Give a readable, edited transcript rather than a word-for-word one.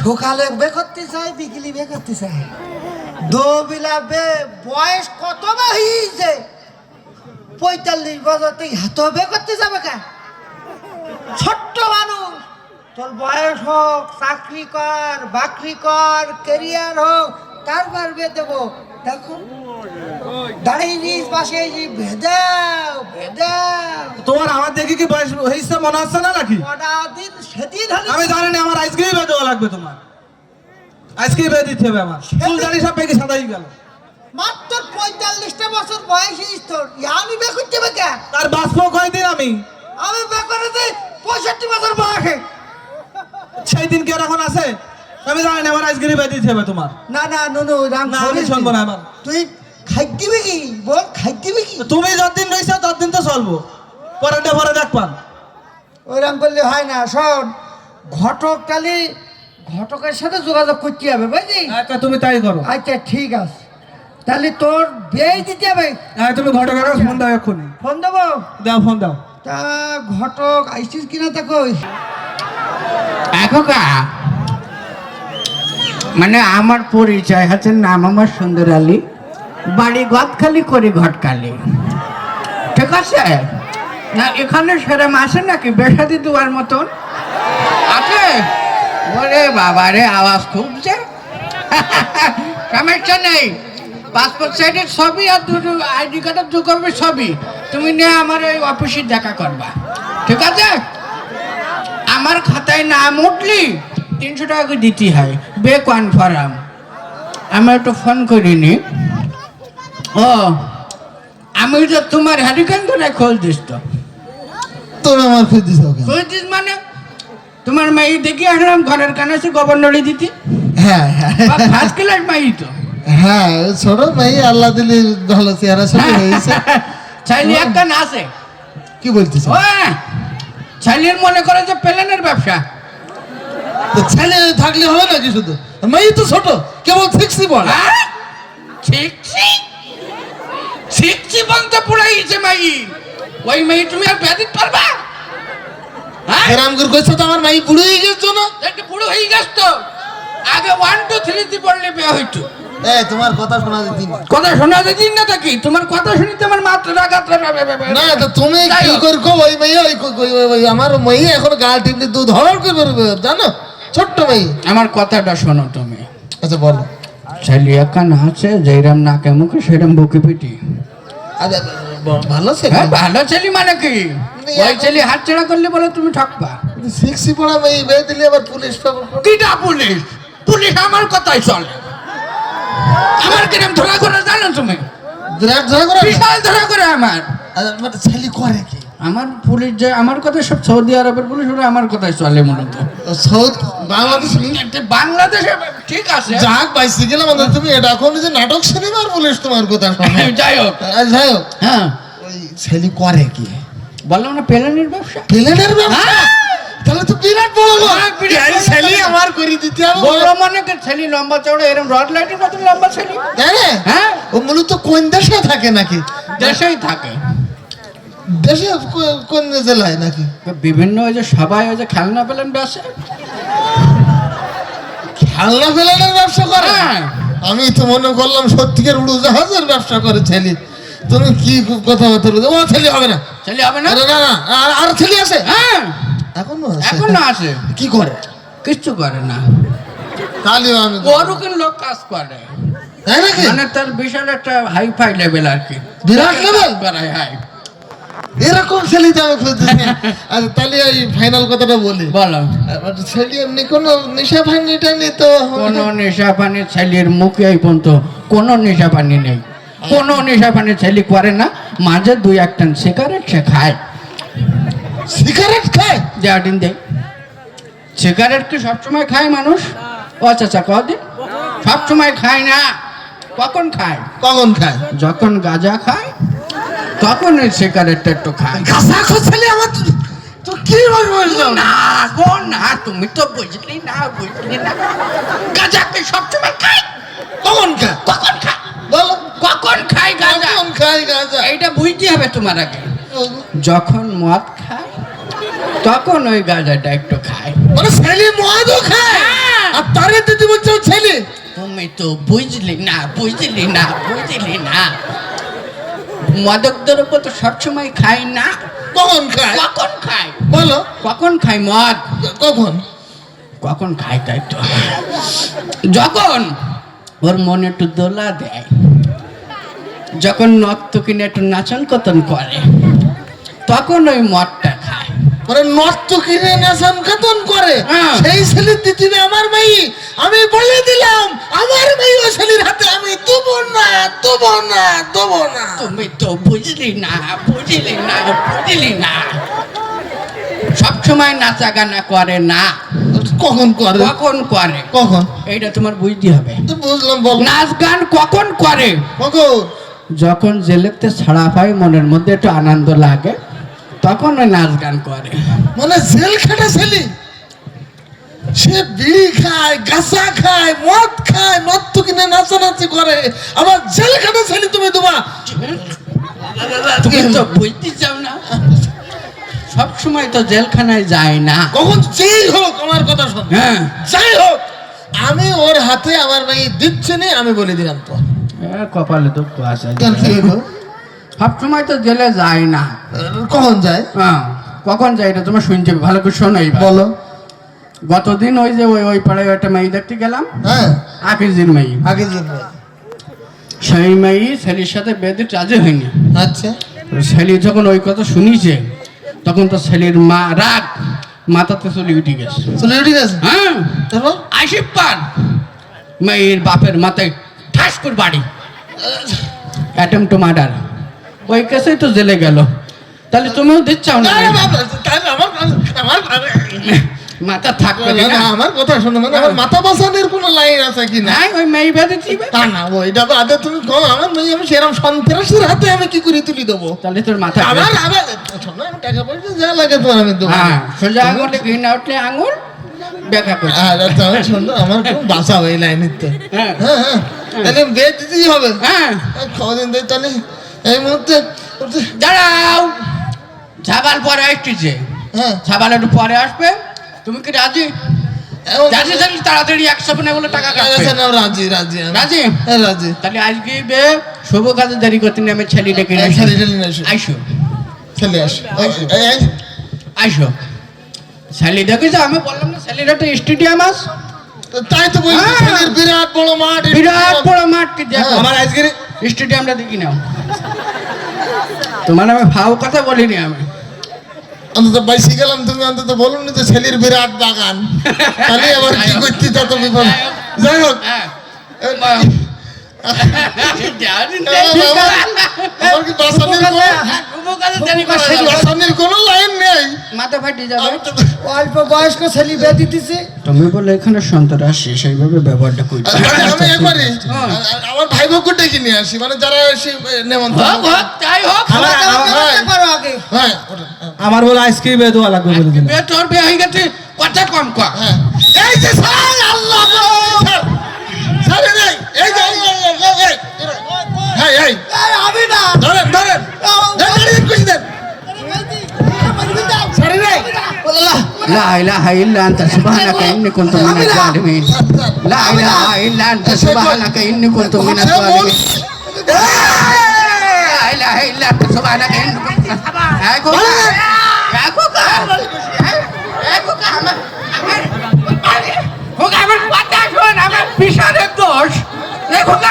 সকালে বে করতে চাই বিকেলে বে করতে চাই দোবিলা বে বয়স কত বা হয়েছে 45 বছর তুই হাত বে করতে যাবে কে ছোট্ট মানুষ তোর বয়স হোক চাকরি কর বাকরি কর ক্যারিয়ার হোক তারপর বে দেবো দেখো দাঁড়িয়ে নিস পাশে ভেদাও ভেদাও তোমার আমার দেখে কি বয়স হয়েছে মনে হচ্ছে না নাকি? দিন সেদিন আমি জানি না, আমার আইসক্রিম বেঁধে দেওয়া লাগবে। তোমার আইসক্রিম বেঁধে দিতে হবে আমার। চুল দাড়ি সব পেকে সাদা হয়ে গেল। মাত্র 45টা বছর বয়স তোর আমি বে করতে হবে কে তার বাঁচবো কয়দিন আমি বে করে দিই 65 বছর বয়সে। সেই দিন কি আর এখন আছে? আমি জানি না, আমার আইসক্রিম বেঁধে দিতে হবে তোমার। না না নুনু রাম না, আমি শুনবো না আমার। তুই খাই দিবি কি বল খাই দিবি কি তুমি যতদিন রয়েছো ততদিন তো চলবো, পরেরটা পরে দেখবান। ওইরকম করলে হয় না। শোন ঘটককালী ঘটকের সাথে যোগাযোগ করতে হবে বুঝলি? আচ্ছা তুমি তাই করো। আচ্ছা ঠিক আছে, তাহলে তোর বিয়ে দিতে হবে। হ্যাঁ তুমি ঘটকের কাছে ফোন দাও এক্ষুনি। ফোন দেবো? দাও ফোন দাও। তা ঘটক আইসিস কিনা তা কই? এখকা মানে আমার পরিচয় হচ্ছে নাম আমার সুন্দর আলী, বাড়ি গদখালি করি ঘটকালি, ঠিক আছে না? এখানে সেরম আসে নাকি বেসাদি দেওয়ার মতন আছে? ওরে বাবা রে, আওয়াজ খুব যে সমস্যা নেই। পাসপোর্ট সাইজের ছবি আর দুটো আইডি কার্ডের 2 কপি ছবি তুমি নিয়ে আমার এই অফিসে দেখা করবা, ঠিক আছে? আমার খাতায় নাম উঠলি 300 টাকা করে দিতে হয়, বে কনফার্ম। আমি একটু ফোন করিনি। ও আমি তো তোমার হারিকেন ধরে খোল দিস তো। তুমি আমার ফির দিছ কেন? খোল দিস মানে তোমার মাই দেখি আসলাম ঘরের কানাসে গভর্নরে দিতি। হ্যাঁ হ্যাঁ ফার্স্ট ক্লাস মাই তো। হ্যাঁ ছোট মেয়ে আল্লাহ দিলে ভালো চেহারা সবই হয়েছে। চাইলে একটা আছে কি বলতেছ? ও চাইলের মনে করে যে প্লেনের ব্যবসা। তো ছেলে থাকলে হবে নাকি শুধু? মেয়ে তো ছোট, কেবল শিখছি বল। শিখছি শিখছি বলতে পুরাইছে মাই। ওই মেয়ে তুমি আর ব্যাধিত পারবা? হ্যাঁ এরাম করে কইছো তো আমার মেয়ে বুড়ো হয়ে গেছো না? একটা বুড়ো হয়ে গেছ তো। আগে 1 2 3 দি পড়লে বিয়ে হইতো। তোমার কথা শোনা দিতি না। কথা শোনা দিন না থাকি, তোমার কথা শুনিতে আমার মাত্র রাগাত না তো তুমি কি করছো? ওই মেয়ে ওই আমার মেয়ে এখন গাল টিপলে দুধ হওয়ার করে বেরোবে, জানো? ছোট্ট মেয়ে। আমার কথাটা শোনো তুমি। আচ্ছা বলো। ছেলে একান আছে যেরম নাকে মুখে সেরম বুকে পিটি। আচ্ছা ভালো ছেলে। হ্যাঁ ভালো ছেলে মানে কি? ওই ছেলে হাত ছাড়া করলে বলে তুমি ঠকবা। শিখছি পড়া মেয়ে বিয়ে দিলে আবার পুলিশ পাবো। কিটা পুলিশ? পুলিশ আমার কথাই চলে। আমার কিরম ধরা করে জানো তুমি? ধরা করে বিশাল ধরা করে আমার। মানে ছেলে করে কি? আমার পুলিশ যে আমার কথা সব সৌদি আরবের পুলিশ, ওরা আমার কথাই চলে মূলত। বাংলাদেশ বাংলাদেশে ঠিক আছে যাক বাইসে গেলাম। তুমি এটা এখন যে নাটক সিনেমার পুলিশ তোমার কথা শোনে। যাই হোক যাই হোক, হ্যাঁ ওই ছেলে করে কি? বললাম না প্লেনের ব্যবসা। প্লেনের ব্যবসা? তাহলে তো বিরাট বড় লোক। হ্যাঁ, বিরাট বড় ছেলে লোক। আমার করে দিতে হবে। বড় মনে করে ছেলে লম্বা চওড়া এরকম রড লাইটের মতো লম্বা ছেলে। তাই না? হ্যাঁ ও মূলত কোন দেশে থাকে নাকি? দেশেই থাকে। দেশে কোন জেলায় নাকি? বিভিন্ন ওই যে সবাই ওই যে খেলনা পেলেন ব্যবসা। খেলনা প্লেনের ব্যবসা করে? হ্যাঁ। আমি তো মনে করলাম সত্যিকার উড়োজাহাজের ব্যবসা করে ছেলে। তুমি কি কথাবার্তা বলছো? ও ছেলে হবে না। ছেলে হবে না? আরে না না, আর ছেলে আছে? হ্যাঁ এখনো আছে? এখনো আছে। কি করে? কিচ্ছু করে না। কালি আমি ওরকম লোক কাজ করে, তাই নাকি? মানে তার বিশাল একটা হাই ফাই লেভেল আর কি। বিরাট level? করায় হাই। এরকম ছেলে তো আমি খুঁজতেছি। আচ্ছা তাহলে ওই ফাইনাল কথাটা বলি। বলো। ছেলে এমনি কোনো নেশা ফানিটা নিত? কোনো নেশা পানি ছেলের মুখে এই পর্যন্ত কোনো নেশা পানি নেই। কোনো নেশা পানি ছেলে করে না। মাঝে 2-1 টান সিগারেট সে খায়। সিগারেট খায়? দিন দেয়। সিগারেট কি সবসময় খায় মানুষ? ও আচ্ছা কদিন সবসময় খায় না। কখন খায়? কখন খায়? যখন গাঁজা খায় তখন ওই সিগারেটটা একটু খায়। গাছা ছেলে আমার তো কি বলছো? না গো না, তুমি তো বুঝলি না গাঁজা কি সবসময় খায়? কখন খায়? কখন খায় বলো। কখন খায় গাঁজা? কখন খায় গাঁজা? এইটা বুঝতে হবে তোমার আগে। যখন মদ খায় তখন ওই গাঁজাটা একটু খায়। মানে ছেলে মদও খায়? আর তা তুমি তো বুঝলি না মাদক দ্রব্য তো সবসময় খাই না। কখন খায় কখন খাই বলো? কখন খাই মদ? কখন খাই তাই তো যখন ওর মনে একটু দোলা দেয়, যখন নর্ত কিনে একটু নাচন কতন করে, তখন ওই মদটা খায়। মানে নর্ত কিনে নেশান খাতন করে, হ্যাঁ। সেই ছেলের দিদিবে আমার মেয়ে। আমি বলে দিলাম আমার মেয়ে ওই ছেলের হাতে আমি দেবো না। তুমি তো বুঝলি না সবসময় নাচা গানা করে না। কখন করে? কখন এইটা তোমার বুঝতে হবে। তো বুঝলাম, বল। নাচ গান কখন করে? কখন? যখন জেলেতে ছাড়া পায়, মনের মধ্যে একটু আনন্দ লাগে, তখন ওই নাচ গান করে। মানে জেল খাটা ছেলে, সে বিড়ি খায়, গাঁজা খায়, মদ খায়, নর্ত কিনে নাচানাচি করে, আবার জেল খাটা ছেলে তুমি তোমা। তুমি তো বুঝতে চাও না, সব সময় তো জেলখানায় যায় না। কখন যেই হোক আমার কথা শোন, হ্যাঁ যাই হোক আমি ওর হাতে আমার মেয়ে দিচ্ছে না, আমি বলে দিলাম তো। কপালে দুঃখ আছে, কেন কি হলো? সব সময় তো জেলে যায় না। কখন যায়? হ্যাঁ কখন যায় এটা তোমার শুনতে হবে, ভালো করে শোনাই বলো। গতদিন ওই যে ওই পাড়ায় একটা মেয়ে দেখতে গেলাম, হ্যাঁ, আকিজির মেয়ে। আগে যাবে। সেই মেয়ে ছেলের সাথে বেঁধে রাজি হয়নি। আচ্ছা, ছেলে যখন ওই কথা শুনিছে, তখন তো ছেলের মা রাগ মাথাতে চলে উঠে গেছে। চলে উঠে গেছে। হ্যাঁ তারপর আশিক পান মেয়ের বাপের মাথায় ঠাস করে বাড়ি, অ্যাটেম্প টু মার্ডার। ওই কেসে তো জেলে গেল। তাহলে তুমিও দিচ্ছাও না? মাথা থাকবে না। আমার কথা শোনো, মানে আমার মাথা বাঁচানোর কোনো লাইন আছে কি না? ওই মেয়ে বেঁধে দিবে। তা না, ওইটা তো আদে তুমি কম। আমার মেয়ে আমি সেরকম সন্ত্রাসীর হাতে আমি কি করে তুলি দেবো? তাহলে তোর মাথা আবার আবার শোনো, আমি টাকা পয়সা যা লাগে তোমার আমি দেবো। হ্যাঁ সোজা আঙুলে ঘি না উঠলে আঙুল দেখা করে। আচ্ছা, আমি শোনো, আমার খুব বাঁচাও এই লাইনের তো। হ্যাঁ হ্যাঁ হ্যাঁ, তাহলে বেড দিতেই হবে। হ্যাঁ কদিন দেয় তাহলে এই মুহূর্তে। দাঁড়াও, ছাবাল পরে আসতেছে। হ্যাঁ, ছাবাল একটু পরে আসবে। তুমি কি রাজি? রাজি থাকলে তাড়াতাড়ি 100 বলে টাকা কাটবে। রাজি রাজি আমি। রাজি? হ্যাঁ, রাজি। তাহলে আজকে বে শুভ কাজে দেরি করতে নেই, আমি ছেলে ডেকে নিয়ে ছেলে টেলে নিয়ে আসো। আইসো ছেলে আসো। আইসো ছেলে দেখেছো? আমি বললাম না ছেলের একটা স্টেডিয়াম আস, তাই তো বলছি, হ্যাঁ। ছেলের বিরাট বড় মাঠ। বিরাট বড় মাঠ কি দেখো। হ্যাঁ। আমার আজকের স্টেডিয়ামটা দেখি নাও। তোমার আমি ফাও কথা বলিনি আমি। অন্তত বাইসি গেলাম, তুমি অন্তত বলুন তো ছেলের বিরাট বাগান। তাহলে আবার কি করতে তত বিপদ। যাই হোক, হ্যাঁ আমার কি বাসানির কোনো লাইন নেই। মাথা ফাটি যাবে। অল্প বয়স্ক ছেলে বিয়ে দিতেছে। তুমি বলে এখানে সন্ত্রাসী, সেইভাবে ব্যবহারটা করি। আমি একবারই আমার ভাই বোনকে ডেকে নিয়ে আসি, মানে যারা এসে নেমন্তন্ন। তাই হোক, করো আগে। হ্যাঁ, আমার বলে আইসক্রিম দেওয়া লাগবে বলে দিলাম। তোর বিয়ে হয়ে গেছে, কথা কম কর। হ্যাঁ, এই যে স্যার, আল্লাহ স্যার, এই যে এই আমি না ধরেন ধরেন ধরেন, খুশি দেন। সারি নাই لا إله إلا أنت سبحانك إني كنت من الظالمين. لا إله إلا أنت سبحانك إني كنت من الظالمين. لا إله إلا أنت سبحانك إني كنت من الظالمين. আমার পিছনের দোষ দেখো না,